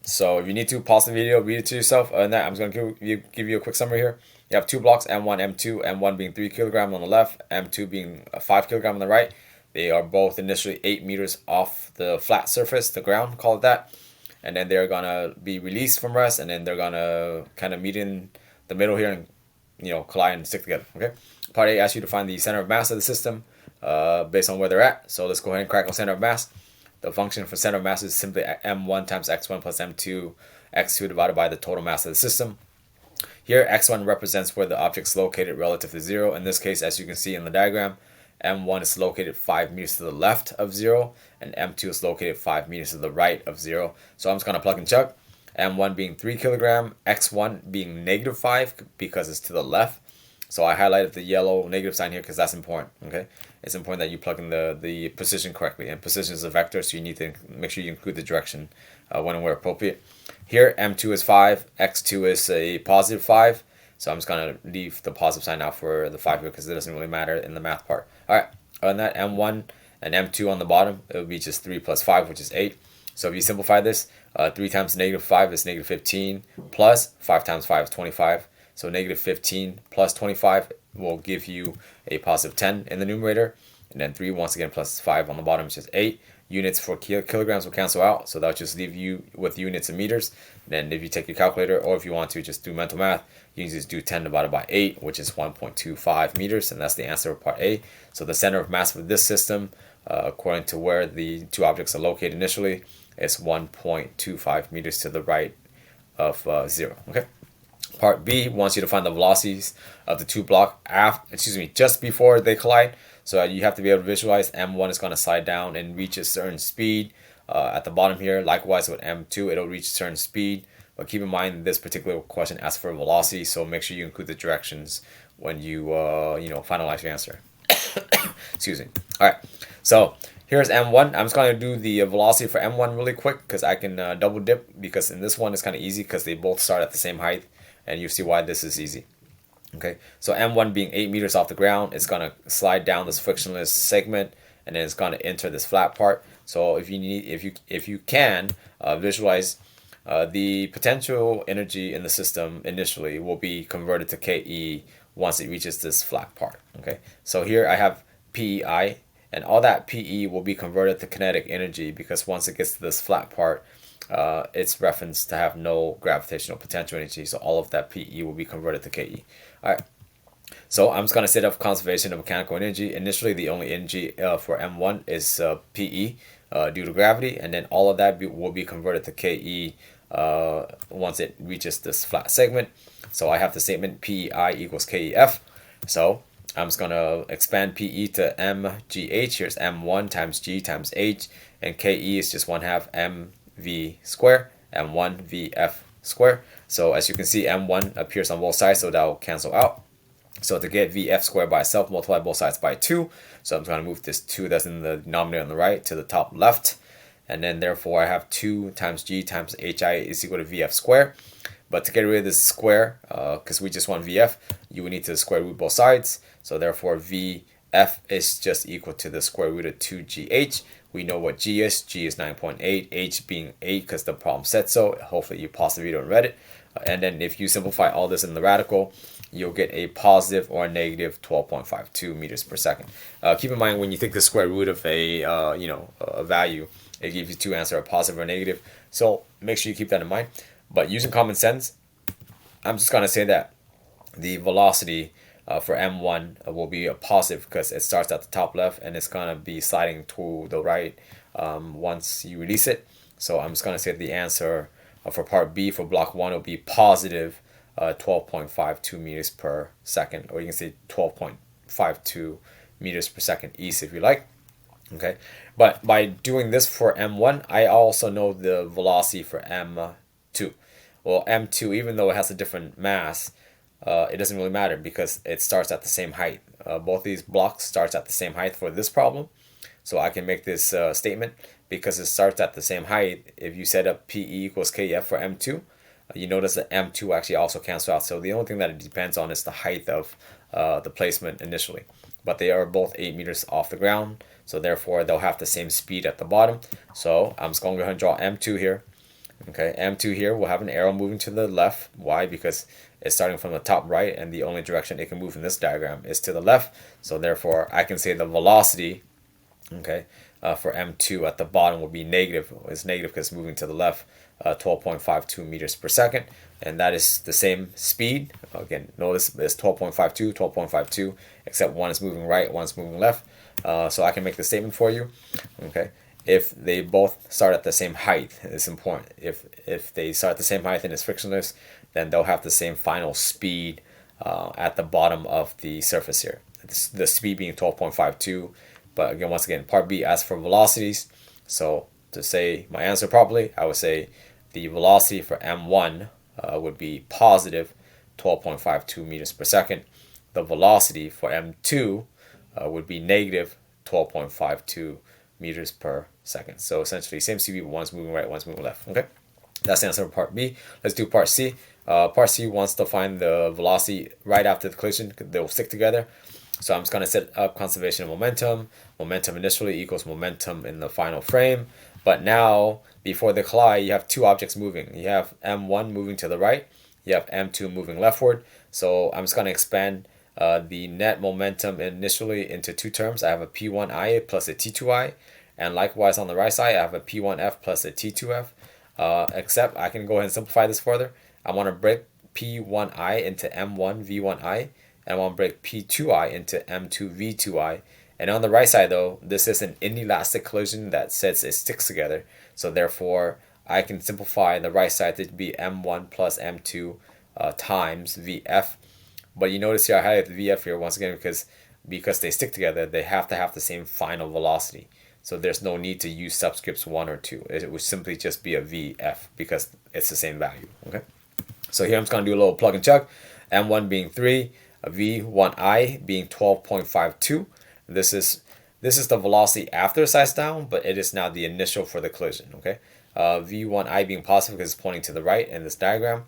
So if you need to pause the video, read it to yourself. Other than that, I'm just going to give you a quick summary here. You have two blocks, M1, M2, M1 being 3 kilograms on the left, M2 being 5 kilograms on the right. They are both initially 8 meters off the flat surface, the ground, call it that. And then they're going to be released from rest, and then they're going to kind of meet in the middle here and, collide and stick together, okay? Part A asks you to find the center of mass of the system based on where they're at. So let's go ahead and crack on center of mass. The function for center of mass is simply m1 times x1 plus m2 x2 divided by the total mass of the system. Here, x1 represents where the object is located relative to 0. In this case, as you can see in the diagram, m1 is located 5 meters to the left of 0, and m2 is located 5 meters to the right of 0. So I'm just going to plug and chug. m1 being 3 kilogram, x1 being negative 5 because it's to the left. So I highlighted the yellow negative sign here because that's important, okay? It's important that you plug in the position correctly. And position is a vector, so you need to make sure you include the direction when and where appropriate. Here, M2 is 5, X2 is a positive 5. So I'm just going to leave the positive sign out for the 5 here because it doesn't really matter in the math part. All right, on that, M1 and M2 on the bottom, it would be just 3 plus 5, which is 8. So if you simplify this, 3 times negative 5 is negative 15, plus 5 times 5 is 25. So negative 15 plus 25 will give you a positive 10 in the numerator. And then 3, once again, plus 5 on the bottom, which is 8. Units for kilograms will cancel out. So that'll just leave you with units in meters. And then if you take your calculator, or if you want to just do mental math, you can just do 10 divided by 8, which is 1.25 meters. And that's the answer for part A. So the center of mass for this system, according to where the two objects are located initially, is 1.25 meters to the right of 0. Okay. Part B wants you to find the velocities of the two blocks just before they collide. So you have to be able to visualize M1 is going to slide down and reach a certain speed at the bottom here. Likewise with M2, it'll reach a certain speed. But keep in mind this particular question asks for velocity, so make sure you include the directions when you finalize your answer. Excuse me. All right. So here's M1. I'm just going to do the velocity for M1 really quick because I can double dip, because in this one it's kind of easy because they both start at the same height. And you see why this is easy. Okay, so M1 being 8 meters off the ground, it's gonna slide down this frictionless segment, and then it's gonna enter this flat part. So if you can visualize the potential energy in the system initially will be converted to Ke once it reaches this flat part. Okay, so here I have PEI, and all that PE will be converted to kinetic energy because once it gets to this flat part, it's referenced to have no gravitational potential energy, so all of that PE will be converted to Ke. All right, so I'm just going to set up conservation of mechanical energy. Initially, the only energy for M1 is PE due to gravity, and then all of that will be converted to Ke once it reaches this flat segment. So I have the statement PEI equals KEF. So I'm just going to expand PE to mgh. Here's m1 times g times h, and Ke is just 1/2 mv square, m1 vf square. So as you can see, m1 appears on both sides, so that will cancel out. So to get vf squared by itself, multiply both sides by 2. So I'm going to move this 2 that's in the denominator on the right to the top left. And then therefore I have 2 times g times hi is equal to vf squared. But to get rid of this square, because we just want vf, you would need to square root both sides. So therefore vf is just equal to the square root of 2gh. We know what g is. G is 9.8, h being 8 because the problem said so. Hopefully you paused the video and read it. And then if you simplify all this in the radical, you'll get a positive or a negative 12.52 meters per second. Keep in mind when you take the square root of a value, it gives you two answers, a positive or a negative. So make sure you keep that in mind. But using common sense, I'm just going to say that the velocity for M1 will be a positive because it starts at the top left and it's going to be sliding to the right once you release it. So I'm just going to say the answer for part B for block 1 will be positive 12.52 meters per second, or you can say 12.52 meters per second east if you like. Okay, but by doing this for M1, I also know the velocity for M2. Well, M2, even though it has a different mass, it doesn't really matter because it starts at the same height. Both these blocks starts at the same height for this problem. So I can make this statement because it starts at the same height. If you set up PE equals KF for M2, you notice that M2 actually also cancels out. So the only thing that it depends on is the height of the placement initially. But they are both 8 meters off the ground. So therefore, they'll have the same speed at the bottom. So I'm just going to go ahead and draw M2 here. Okay, m2 here will have an arrow moving to the left. Why? Because it's starting from the top right, and the only direction it can move in this diagram is to the left. So therefore, I can say the velocity, okay, for m2 at the bottom will be negative. It's negative because it's moving to the left, 12.52 meters per second, and that is the same speed. Again, notice it's 12.52, 12.52, except one is moving right, one is moving left. So I can make the statement for you, okay. If they both start at the same height, it's important. If they start at the same height and it's frictionless, then they'll have the same final speed at the bottom of the surface here. The speed being 12.52. But again, once again, part B asks for velocities. So to say my answer properly, I would say the velocity for m1 would be positive 12.52 meters per second. The velocity for m2 would be negative 12.52 meters per second. So essentially, same speed, one's moving right, one's moving left. Okay, that's the answer for part B. Let's do part C. Part C wants to find the velocity right after the collision. They'll stick together. So I'm just going to set up conservation of momentum. Momentum initially equals momentum in the final frame. But now, before they collide, you have two objects moving. You have m1 moving to the right. You have m2 moving leftward. So I'm just going to expand the net momentum initially into two terms. I have a p1i plus a t2i. And likewise on the right side, I have a p1f plus a t2f. Except I can go ahead and simplify this further. I want to break p1i into m1 v1i. And I want to break p2i into m2 v2i. And on the right side, though, this is an inelastic collision that says it sticks together. So therefore, I can simplify the right side to be m1 plus m2 times vf. But you notice here I highlight the vf here once again because they stick together, they have to have the same final velocity. So there's no need to use subscripts 1 or 2. It would simply just be a vf because it's the same value. Okay. So here I'm just going to do a little plug and chug. M1 being 3. V1i being 12.52. This is the velocity after the size down, but it is now the initial for the collision. Okay, V1i being positive because it's pointing to the right in this diagram,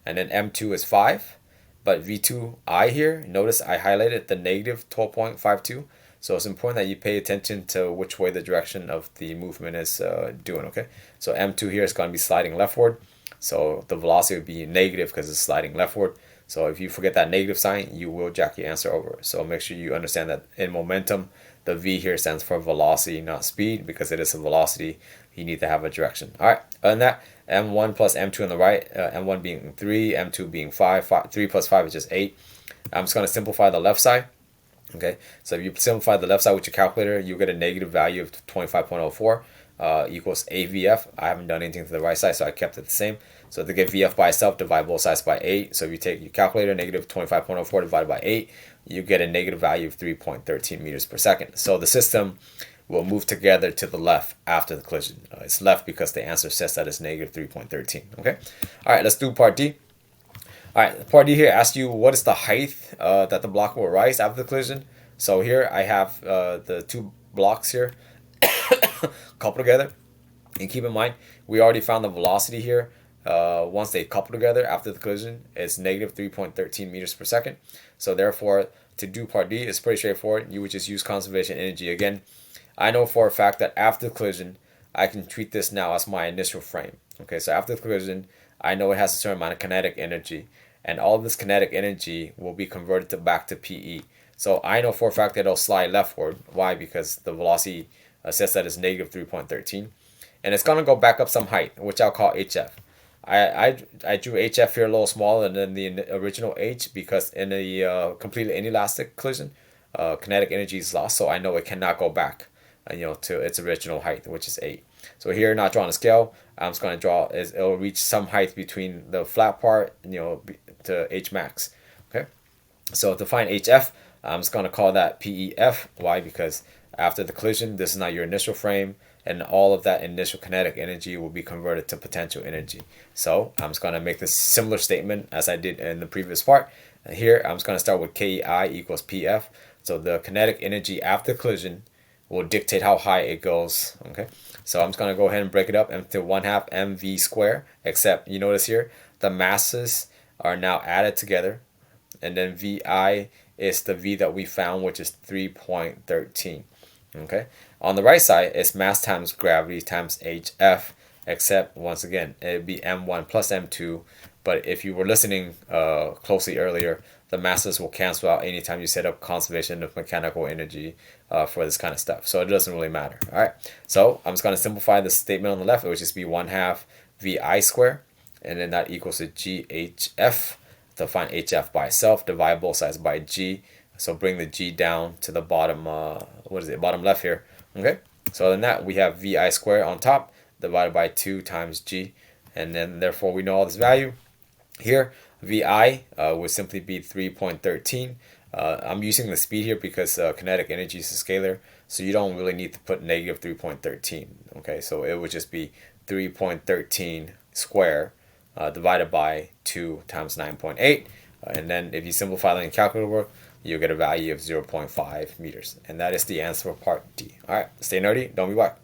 and then M2 is 5, but V2i here, notice I highlighted the negative 12.52. So it's important that you pay attention to which way the direction of the movement is doing. Okay, so M2 here is going to be sliding leftward, so the velocity would be negative because it's sliding leftward. So if you forget that negative sign, you will jack your answer over. So make sure you understand that in momentum, the V here stands for velocity, not speed, because it is a velocity. You need to have a direction. All right, other than that, M1 plus M2 on the right, M1 being 3, M2 being 5, 3 plus 5 is just 8. I'm just going to simplify the left side. Okay, so if you simplify the left side with your calculator, you get a negative value of 25.04 equals AVF. I haven't done anything to the right side, so I kept it the same. So to get VF by itself, divide both sides by 8. So if you take your calculator, negative 25.04 divided by 8, you get a negative value of 3.13 meters per second. So the system will move together to the left after the collision. It's left because the answer says that it's negative 3.13. Okay, all right, let's do part D. All right, part D here asks you what is the height that the block will rise after the collision. So here I have the two blocks here coupled together. And keep in mind, we already found the velocity here. Once they couple together after the collision, it's negative 3.13 meters per second. So therefore, to do part D, it's pretty straightforward. You would just use conservation energy again. I know for a fact that after the collision, I can treat this now as my initial frame. Okay, so after the collision, I know it has a certain amount of kinetic energy, and all of this kinetic energy will be converted back to PE. So I know for a fact that it'll slide leftward. Why? Because the velocity says that it's negative 3.13. And it's going to go back up some height, which I'll call HF. I drew HF here a little smaller than the original H because in a completely inelastic collision, kinetic energy is lost, so I know it cannot go back to its original height, which is 8. So here, not drawing a scale, I'm just going to draw is it'll reach some height between the flat part, to H max. Okay, so to find HF, I'm just going to call that PEF. Why? Because after the collision, this is not your initial frame, and all of that initial kinetic energy will be converted to potential energy. So I'm just going to make this similar statement as I did in the previous part. Here, I'm just going to start with KEI equals PF. So the kinetic energy after collision will dictate how high it goes. Okay, so I'm just going to go ahead and break it up into 1/2 mv squared, except you notice here the masses are now added together, and then VI is the V that we found, which is 3.13. Okay, on the right side it's mass times gravity times HF, except once again it would be m1 plus m2. But if you were listening closely earlier, the masses will cancel out anytime you set up conservation of mechanical energy for this kind of stuff. So it doesn't really matter. All right. So I'm just going to simplify the statement on the left. It would just be 1/2 VI squared, and then that equals to GHF. To find HF by itself, divide both sides by G. So bring the G down to the bottom, what is it, bottom left here. Okay. So other than that, we have VI squared on top divided by 2 times G. And then therefore we know all this value. Here, VI would simply be 3.13. I'm using the speed here because kinetic energy is a scalar, so you don't really need to put negative 3.13. Okay, so it would just be 3.13 square divided by 2 times 9.8. And then if you simplify that in calculator work, you'll get a value of 0.5 meters. And that is the answer for part D. All right, stay nerdy, don't be whack.